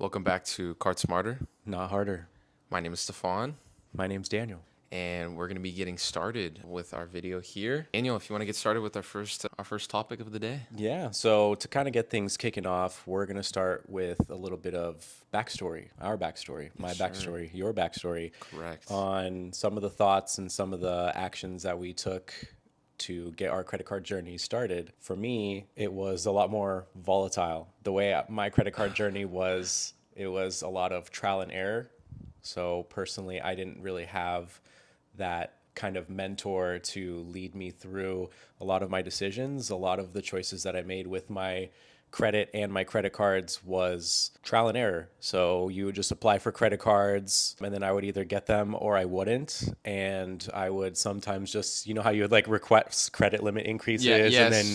Welcome back to Card Smarter. Not harder. My name is Stefan, My name's Daniel. and we're going to be getting started with our video here. Daniel, if you want to get started with our first topic of the day. Yeah, so to kind of get things kicking off, we're going to start with a little bit of backstory, our backstory, my backstory, your backstory. Correct. On some of the thoughts and some of the actions that we took to get our credit card journey started. For me, it was a lot more volatile. The way my credit card journey was, it was a lot of trial and error. So personally, I didn't really have that kind of mentor to lead me through a lot of my decisions. A lot of the choices that I made with my credit and my credit cards was trial and error. So you would just apply for credit cards and then I would either get them or I wouldn't. And I would sometimes just, you know how you would like request credit limit increases and then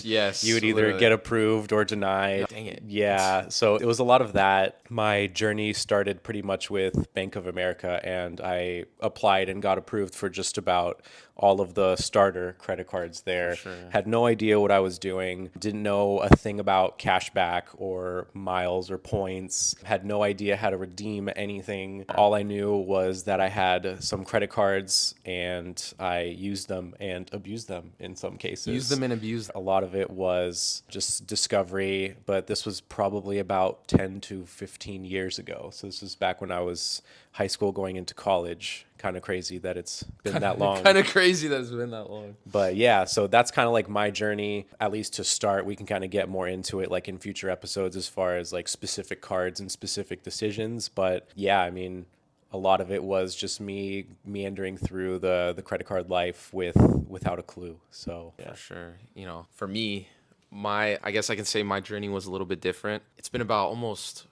you would either get approved or denied. Dang it. Yeah. So it was a lot of that. My journey started pretty much with Bank of America and I applied and got approved for just about all of the starter credit cards there. Sure. Had no idea what I was doing. Didn't know a thing about cashback or miles or points. Had no idea how to redeem anything. All I knew was that I had some credit cards and I used them and abused them in some cases. Use them and abuse them. A lot of it was just discovery, but this was probably about 10 to 15 years ago. So this was back when I was high school going into college. Kind of crazy that it's been that long. Kind of crazy that it's been that long. But yeah, so that's kind of like my journey, at least to start. We can kind of get more into it like in future episodes as far as like specific cards and specific decisions. But yeah, I mean, a lot of it was just me meandering through the credit card life without a clue. So yeah. For sure. You know, for me, I guess I can say my journey was a little bit different. It's been about almost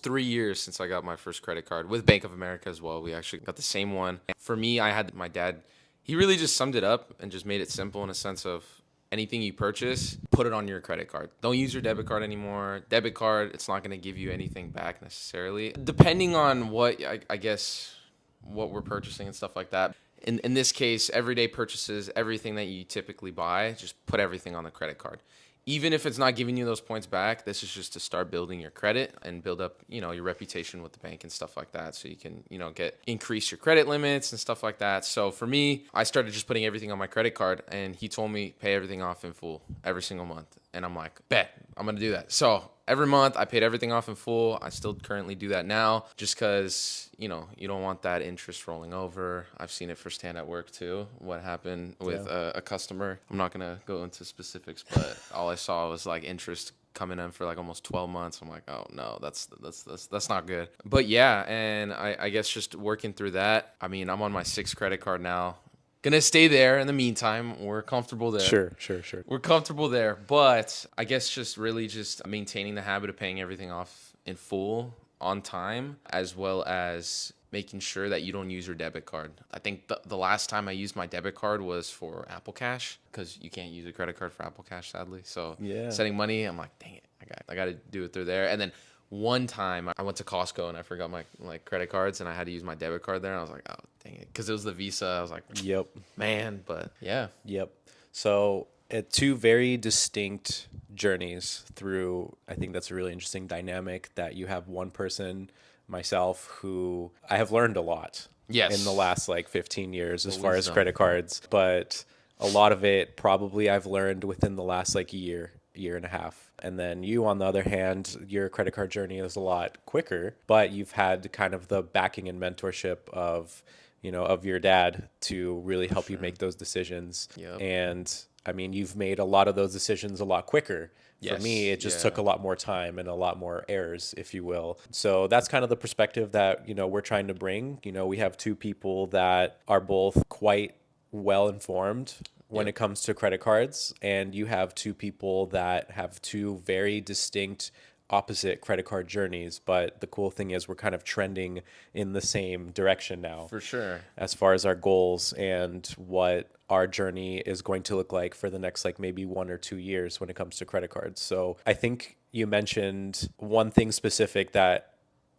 3 years since I got my first credit card with Bank of America as well. We actually got the same one. For me, I had my dad. He really just summed it up and just made it simple in a sense of anything you purchase, put it on your credit card. Don't use your debit card anymore. Debit card, it's not going to give you anything back necessarily. Depending on what, I guess, what we're purchasing and stuff like that. In this case, everyday purchases, everything that you typically buy, just put everything on the credit card. Even if it's not giving you those points back, this is just to start building your credit and build up, your reputation with the bank and stuff like that. So you can, increase your credit limits and stuff like that. So for me, I started just putting everything on my credit card and he told me pay everything off in full every single month. And I'm like, bet, I'm going to do that. So every month I paid everything off in full. I still currently do that now just because, you don't want that interest rolling over. I've seen it firsthand at work too. What happened with a customer. I'm not going to go into specifics, but all I saw was like interest coming in for like almost 12 months. I'm like, oh no, that's not good. But yeah, and I guess just working through that. I mean, I'm on my 6th credit card now. Gonna stay there in the meantime. We're comfortable there. Sure. We're comfortable there. But I guess just really just maintaining the habit of paying everything off in full on time, as well as making sure that you don't use your debit card. I think the last time I used my debit card was for Apple Cash because you can't use a credit card for Apple Cash, sadly. So sending money, I'm like, dang it, I got to do it through there. And then one time I went to Costco and I forgot my credit cards and I had to use my debit card there. And I was like, oh, dang it. Because it was the Visa. I was like, Yep. man, but yeah. Yep. So two very distinct journeys through, I think that's a really interesting dynamic that you have one person, myself, who I have learned a lot in the last like 15 years as far as credit cards. But a lot of it probably I've learned within the last like year and a half. And then you, on the other hand, your credit card journey is a lot quicker, but you've had kind of the backing and mentorship of your dad to really help you make those decisions. Yep. And I mean, you've made a lot of those decisions a lot quicker. For me, it just took a lot more time and a lot more errors, if you will. So that's kind of the perspective that, we're trying to bring. We have two people that are both quite well informed when it comes to credit cards, and you have two people that have two very distinct opposite credit card journeys, but the cool thing is we're kind of trending in the same direction now. For sure. As far as our goals and what our journey is going to look like for the next like maybe 1 or 2 years when it comes to credit cards. So I think you mentioned one thing specific that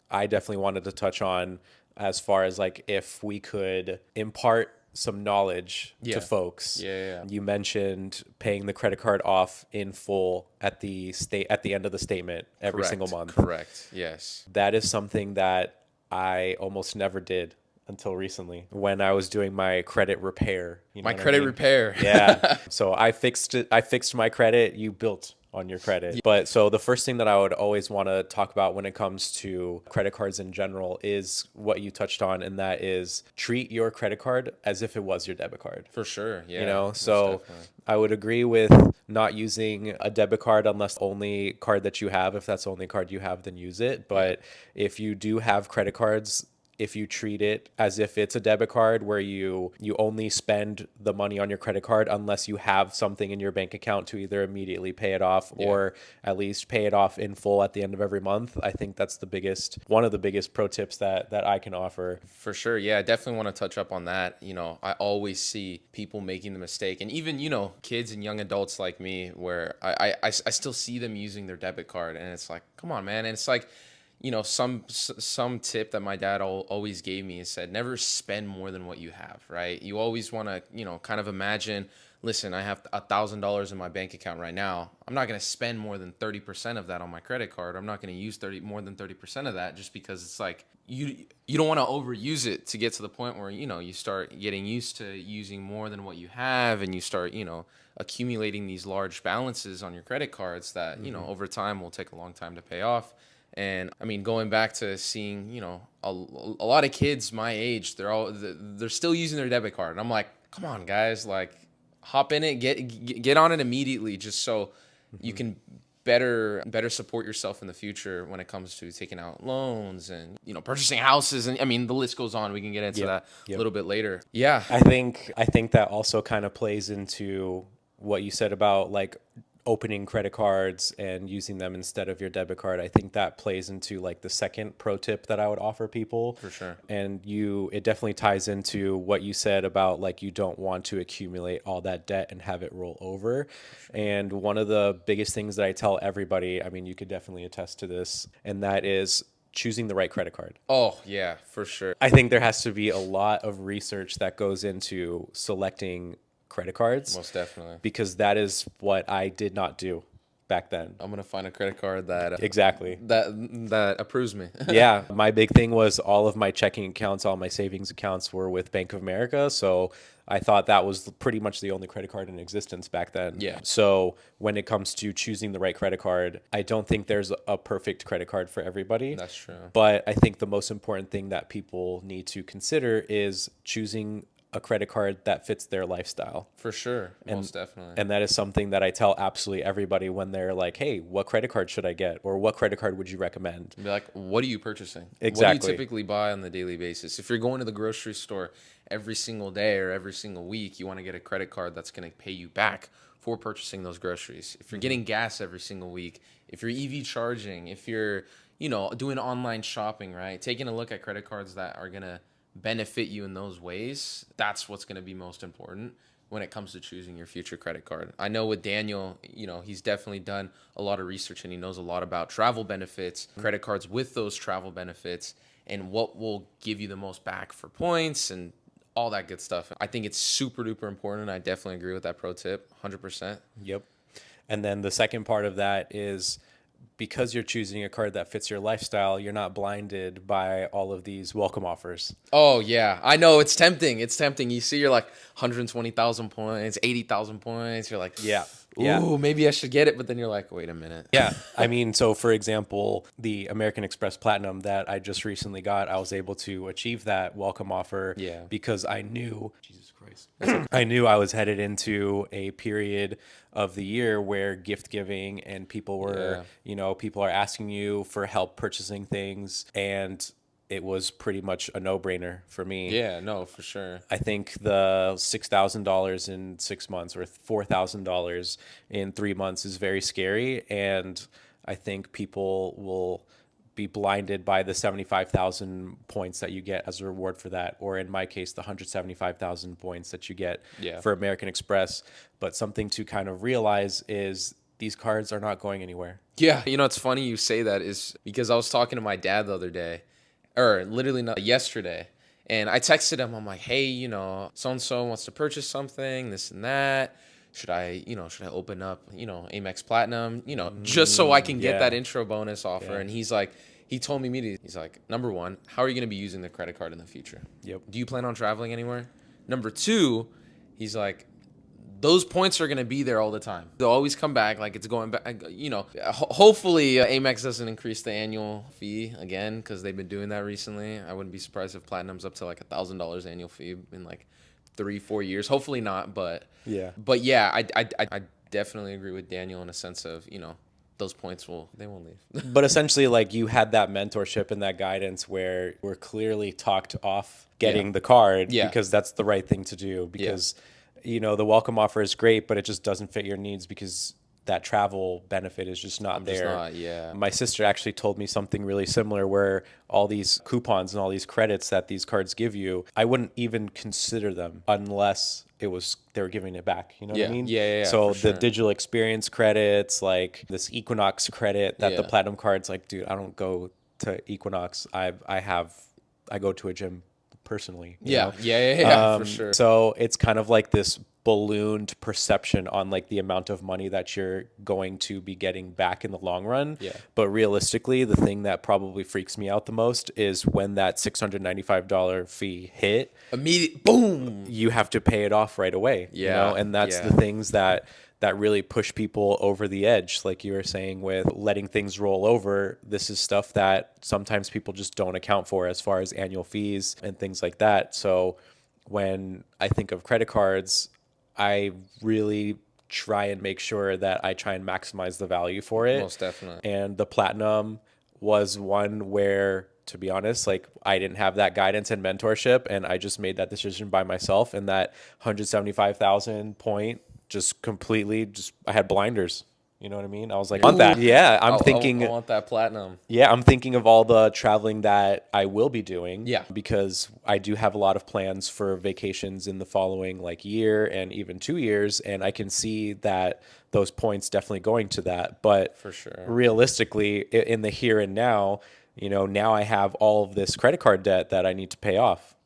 I definitely wanted to touch on as far as like if we could impart some knowledge Yeah. to folks. Yeah. You mentioned paying the credit card off in full at the end of the statement every single month. Correct. Yes. That is something that I almost never did until recently when I was doing my credit repair. You know My what I credit mean? repair. Yeah. So I fixed it. I fixed my credit. You built on your credit. But so the first thing that I would always want to talk about when it comes to credit cards in general is what you touched on, and that is treat your credit card as if it was your debit card. For sure. Yeah. You know, most so definitely. I would agree with not using a debit card unless the only card that you have. If that's the only card you have, then use it. But if you do have credit cards, if you treat it as if it's a debit card where you only spend the money on your credit card unless you have something in your bank account to either immediately pay it off or at least pay it off in full at the end of every month, I think that's one of the biggest pro tips that I can offer. For sure. Yeah, I definitely want to touch up on that. You know, I always see people making the mistake, and even, you know, kids and young adults like me, where I still see them using their debit card, and it's like, come on, man. And it's like, you know, some tip that my dad always gave me is said, never spend more than what you have, right? You always want to, you know, kind of imagine, listen, I have $1,000 in my bank account right now. I'm not going to spend more than 30% of that on my credit card. I'm not going to use more than 30% of that, just because it's like you don't want to overuse it to get to the point where, you know, you start getting used to using more than what you have, and you start, you know, accumulating these large balances on your credit cards that, you know, over time will take a long time to pay off. And I mean, going back to seeing, you know, a lot of kids my age, they're still using their debit card. And I'm like, come on, guys, like, hop in it, get on it immediately, just so you can better support yourself in the future when it comes to taking out loans and, you know, purchasing houses. And I mean, the list goes on. We can get into that a little bit later. Yeah. I think that also kind of plays into what you said about like opening credit cards and using them instead of your debit card. I think that plays into like the second pro tip that I would offer people. For sure. And it definitely ties into what you said about like you don't want to accumulate all that debt and have it roll over. Sure. And one of the biggest things that I tell everybody, I mean, you could definitely attest to this, and that is choosing the right credit card. Oh, yeah, for sure. I think there has to be a lot of research that goes into selecting credit cards. Most definitely. Because that is what I did not do back then. I'm gonna find a credit card that exactly that approves me. Yeah, my big thing was all of my checking accounts, all my savings accounts were with Bank of America, so I thought that was pretty much the only credit card in existence back then. Yeah. So when it comes to choosing the right credit card, I don't think there's a perfect credit card for everybody. That's true. But I think the most important thing that people need to consider is choosing a credit card that fits their lifestyle. For sure. Most definitely. And that is something that I tell absolutely everybody when they're like, hey, what credit card should I get? Or what credit card would you recommend? Be like, what are you purchasing? Exactly. What do you typically buy on the daily basis? If you're going to the grocery store every single day or every single week, you want to get a credit card that's going to pay you back for purchasing those groceries. If you're getting gas every single week, if you're EV charging, if you're, you know, doing online shopping, right? Taking a look at credit cards that are going to benefit you in those ways, that's what's going to be most important when it comes to choosing your future credit card. I know with Daniel, you know, he's definitely done a lot of research and he knows a lot about travel benefits, credit cards with those travel benefits, and what will give you the most back for points and all that good stuff. I think it's super duper important. I definitely agree with that pro tip, 100%. Yep. And then the second part of that is, because you're choosing a card that fits your lifestyle, you're not blinded by all of these welcome offers. Oh, yeah. I know. It's tempting. It's tempting. You see, you're like 120,000 points, 80,000 points. You're like, ooh, maybe I should get it. But then you're like, wait a minute. Yeah. I mean, so for example, the American Express Platinum that I just recently got, I was able to achieve that welcome offer because I knew, Jesus Christ, I knew I was headed into a period of the year where gift giving and people were, you know, people are asking you for help purchasing things, and it was pretty much a no-brainer for me. Yeah, no, for sure. I think the $6,000 in 6 months or $4,000 in 3 months is very scary, and I think people will be blinded by the 75,000 points that you get as a reward for that, or in my case, the 175,000 points that you get for American Express. But something to kind of realize is these cards are not going anywhere. Yeah, you know, it's funny you say that is because I was talking to my dad the other day, or literally not yesterday, And I texted him, I'm like, hey, so-and-so wants to purchase something, this and that. Should I open up, Amex Platinum, just so I can get that Yeah. intro bonus offer? Yeah. And he's like, he told me immediately, he's like, number one, how are you going to be using the credit card in the future? Yep. Do you plan on traveling anywhere? Number two, he's like, those points are going to be there all the time. They'll always come back. Like it's going back, hopefully Amex doesn't increase the annual fee again, because they've been doing that recently. I wouldn't be surprised if Platinum's up to like $1,000 annual fee in like 3-4 years. Hopefully not, but Yeah. I definitely agree with Daniel in a sense of, those points they won't leave. But essentially, like, you had that mentorship and that guidance where we're clearly talked off getting the card Yeah. because that's the right thing to do. Because, the welcome offer is great, but it just doesn't fit your needs because that travel benefit is just not there. My sister actually told me something really similar where all these coupons and all these credits that these cards give you, I wouldn't even consider them unless they were giving it back. You know what I mean? Yeah. So for sure. the digital experience credits, like this Equinox credit that the Platinum card's like, dude, I don't go to Equinox. I go to a gym personally. you know? For sure. So it's kind of like this ballooned perception on like the amount of money that you're going to be getting back in the long run. Yeah. But realistically, the thing that probably freaks me out the most is when that $695 fee hit, Immediate boom. you have to pay it off right away. And that's the things that really push people over the edge. Like you were saying with letting things roll over, this is stuff that sometimes people just don't account for as far as annual fees and things like that. So when I think of credit cards, I really try and make sure that I try and maximize the value for it. Most definitely. And the Platinum was one where, to be honest, like I didn't have that guidance and mentorship, and I just made that decision by myself. And that 175,000 point just completely, I had blinders. You know what I mean? I was like, I want that. Yeah, I'm thinking. I want that Platinum. Yeah, I'm thinking of all the traveling that I will be doing. Yeah. Because I do have a lot of plans for vacations in the following like year and even 2 years, and I can see that those points definitely going to that. But For sure. realistically, in the here and now, now I have all of this credit card debt that I need to pay off.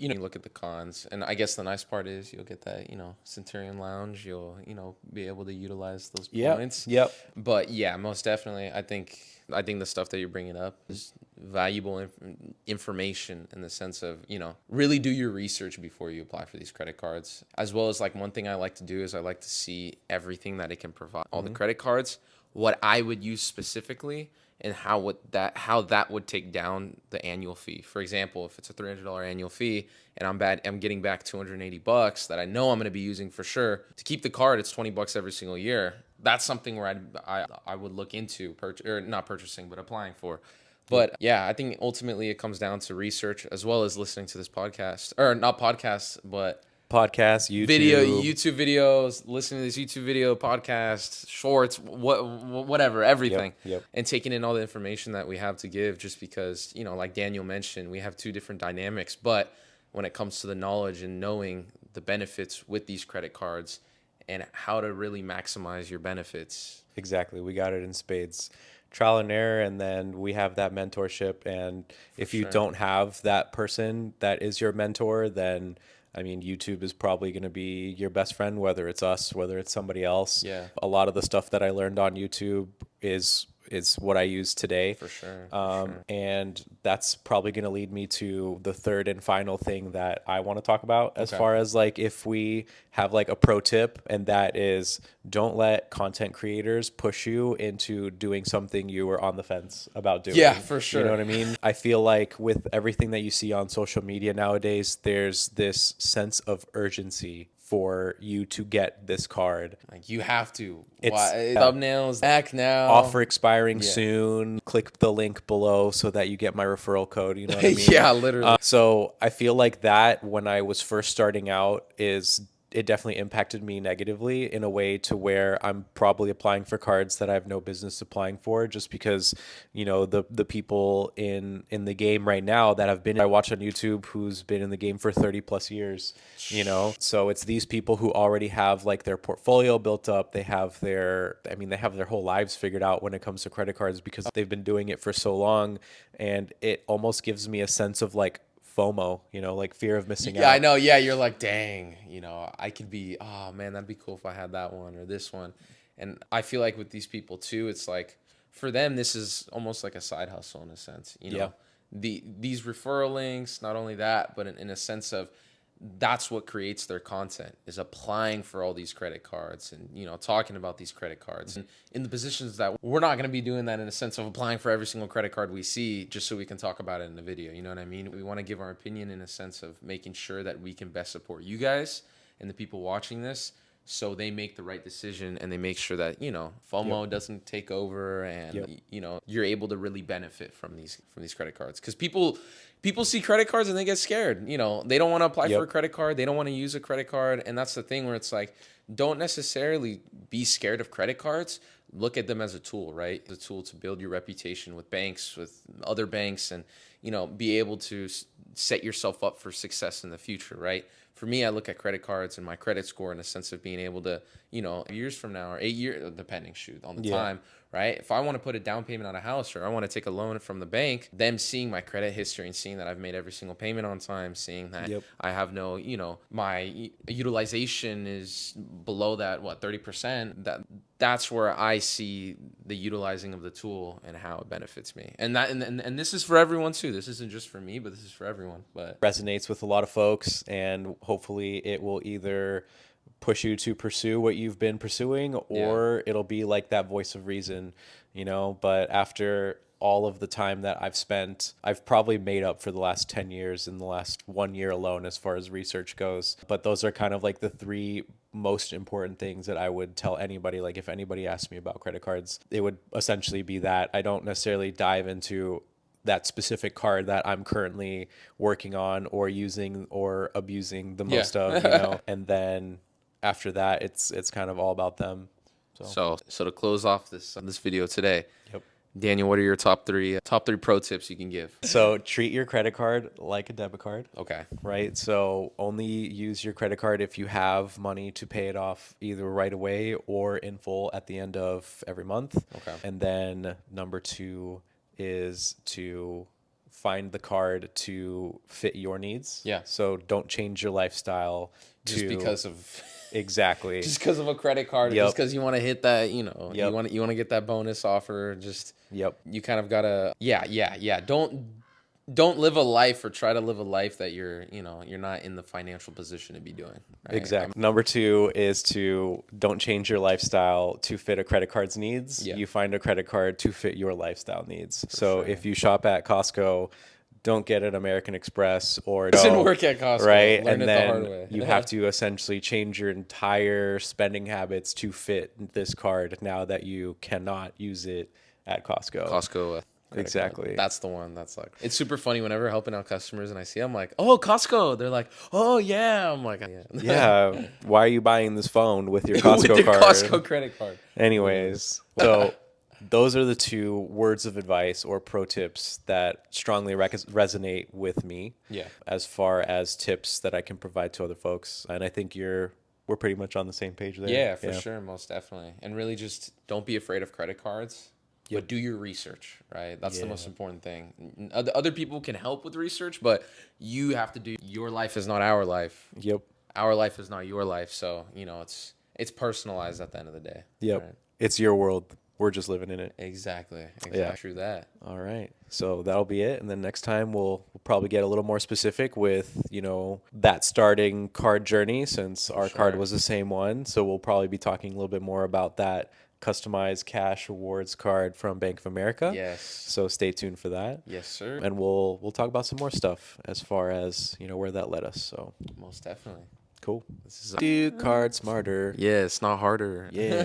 You look at the cons, and I guess the nice part is you'll get that, Centurion Lounge. You'll, be able to utilize those points. Yep. But yeah, most definitely, I think the stuff that you're bringing up is valuable information in the sense of, really do your research before you apply for these credit cards. As well as like one thing I like to do is I like to see everything that it can provide. All the credit cards, what I would use specifically, and how that would take down the annual fee. For example, if it's a $300 annual fee and I'm getting back $280 that I know I'm going to be using for sure to keep the card, it's $20 every single year. That's something where I would look into not purchasing, but applying for. But yeah, I think ultimately it comes down to research as well as listening to this podcast, or not podcast, but Podcasts, YouTube. YouTube videos, listening to these YouTube video podcasts, shorts, whatever, everything. Yep. And taking in all the information that we have to give, just because, like Daniel mentioned, we have two different dynamics. But when it comes to the knowledge and knowing the benefits with these credit cards and how to really maximize your benefits. Exactly. We got it in spades. Trial and error, and then we have that mentorship. And if you don't have that person that is your mentor, then YouTube is probably going to be your best friend, whether it's us, whether it's somebody else. Yeah. A lot of the stuff that I learned on YouTube is what I use today. For sure. And that's probably going to lead me to the third and final thing that I want to talk about as far as like if we have like a pro tip, and that is don't let content creators push you into doing something you were on the fence about doing. Yeah, for sure. You know what I mean? I feel like with everything that you see on social media nowadays, there's this sense of urgency for you to get this card. Like you have to. It's thumbnails, act now. Offer expiring soon. Click the link below so that you get my referral code. You know what I mean? Yeah, literally. So I feel like that when I was first starting out it definitely impacted me negatively in a way to where I'm probably applying for cards that I have no business applying for, just because, the people in the game right now that I watch on YouTube who's been in the game for 30 plus years, so it's these people who already have like their portfolio built up. They have their whole lives figured out when it comes to credit cards because they've been doing it for so long. And it almost gives me a sense of like FOMO, like fear of missing Yeah, out. I know. Yeah, you're like, dang, I could be, oh man, that'd be cool if I had that one or this one. And I feel like with these people too, it's like for them, this is almost like a side hustle in a sense. Yeah. These referral links, not only that, but in a sense of that's what creates their content is applying for all these credit cards and talking about these credit cards and in the positions that we're not going to be doing that in a sense of applying for every single credit card we see just so we can talk about it in the video. You know what I mean? We want to give our opinion in a sense of making sure that we can best support you guys and the people watching this so they make the right decision and they make sure that FOMO doesn't take over and you're able to really benefit from these credit cards because people see credit cards and they get scared. They don't want to apply for a credit card, they don't want to use a credit card, and that's the thing where it's like don't necessarily be scared of credit cards. Look at them as a tool, right? A tool to build your reputation with banks, with other banks, and be able to set yourself up for success in the future, right? For me, I look at credit cards and my credit score in a sense of being able to, years from now or 8 years, depending on the time, right? If I want to put a down payment on a house or I want to take a loan from the bank, them seeing my credit history and seeing that I've made every single payment on time, seeing that I have no, my utilization is below that, 30%, that's where I see the utilizing of the tool and how it benefits me. And this is for everyone too. This isn't just for me, but this is for everyone. But resonates with a lot of folks, and hopefully it will either push you to pursue what you've been pursuing or it'll be like that voice of reason, but after all of the time that I've spent, I've probably made up for the last 10 years in the last 1 year alone as far as research goes. But those are kind of like the three most important things that I would tell anybody. Like if anybody asked me about credit cards, it would essentially be that. I don't necessarily dive into that specific card that I'm currently working on or using or abusing the most of, and then after that, it's kind of all about them. So to close off this video today, Yep. Daniel, what are your top three pro tips you can give? So treat your credit card like a debit card. Okay. Right. So only use your credit card if you have money to pay it off either right away or in full at the end of every month. Okay. And then number 2 is to find the card to fit your needs. Yeah. So don't change your lifestyle just because of exactly just because of a credit card, just because you want to hit that, you want to get that bonus offer. Just you kind of gotta don't live a life or try to live a life that you're not in the financial position to be doing. Right? Exactly. Number 2 is to don't change your lifestyle to fit a credit card's needs. You find a credit card to fit your lifestyle needs. So if you shop at Costco, don't get an American Express or it doesn't work at Costco. Right. Learn and it then the hard way. You have to essentially change your entire spending habits to fit this card now that you cannot use it at Costco. Exactly. That's the one. That's like, it's super funny whenever helping out customers and I see, I'm like, oh, Costco. They're like, oh yeah. I'm like, yeah. Why are you buying this phone with your Costco with your card? Costco credit card. Anyways, so those are the 2 words of advice or pro tips that strongly resonate with me. Yeah. As far as tips that I can provide to other folks, and I think we're pretty much on the same page there. Yeah, for sure, most definitely. And really, just don't be afraid of credit cards. But do your research, right? That's the most important thing. Other people can help with research, but you have to do. Your life is not our life. Yep. Our life is not your life. So it's personalized at the end of the day. Yep. Right? It's your world. We're just living in it. Exactly. Yeah. True that. All right. So that'll be it. And then next time we'll probably get a little more specific with, that starting card journey since our card was the same one. So we'll probably be talking a little bit more about that customized cash rewards card from Bank of America. Yes. So stay tuned for that. Yes, sir. And we'll talk about some more stuff as far as, where that led us. So most definitely. cool. Do card smarter. Yeah, it's not harder. Yeah.